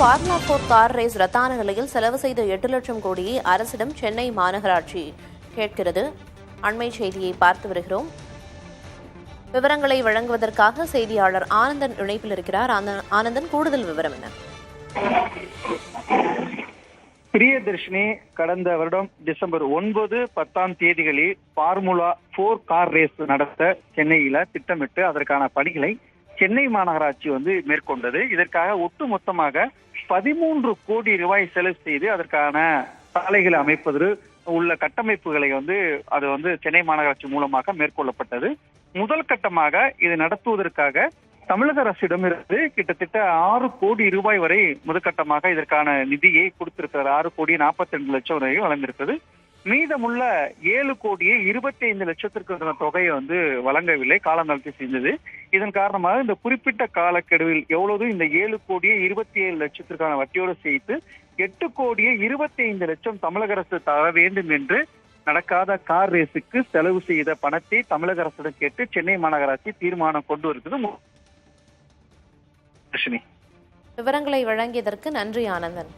Formula 4 car race ரத்தான நிலையில் செலவு செய்த 8 லட்சம் கோடியை அரசிடம் சென்னை மாநகராட்சி கேட்கிறது. அண்மை செய்தியை பார்த்து வருகிறோம். விவரங்களை வழங்குவதற்காக செய்தியாளர் ஆனந்தன் இணைப்பில் இருக்கிறார். ஆனந்தன், கூடுதல் விவரம் என்ன? பிரியதர்ஷினி, கடந்த வருடம் டிசம்பர் 9, 10 தேதிகளில் ஃபார்முலா 4 கார் ரேஸ் நடத்த சென்னையில திட்டமிட்டு அதற்கான பணிகளை சென்னை மாநகராட்சி மேற்கொண்டது. இதற்காக ஒட்டுமொத்தமாக 13 கோடி ரூபாய் செலவு செய்து அதற்கான சாலைகளை அமைப்பது உள்ள கட்டமைப்புகளை அது சென்னை மாநகராட்சி மூலமாக மேற்கொள்ளப்பட்டது. முதல் கட்டமாக இது நடத்துவதற்காக தமிழக அரசிடமிருந்து கிட்டத்தட்ட 6 கோடி ரூபாய் வரை முதற்கட்டமாக இதற்கான நிதியை கொடுத்திருக்கிறார். 6 கோடி 42 லட்சம் வரை வழங்கியிருக்கிறது. மீதமுள்ள 7 கோடியே 25 லட்சத்திற்கு தொகையை வழங்கவில்லை, காலந்தாழ்த்தி செஞ்சது. இதன் காரணமாக இந்த குறிப்பிட்ட காலக்கெடுவில் எவ்வளவு இந்த 7 கோடியே 27 லட்சத்திற்கான வட்டியோடு சேர்த்து 8 கோடியே 25 லட்சம் தமிழக அரசு தர வேண்டும் என்று நடக்காத கார் ரேஸுக்கு செலவு செய்த பணத்தை தமிழக அரசிடம் கேட்டு சென்னை மாநகராட்சி தீர்மானம் கொண்டு வருகிறது. விவரங்களை வழங்கியதற்கு நன்றி ஆனந்தன்.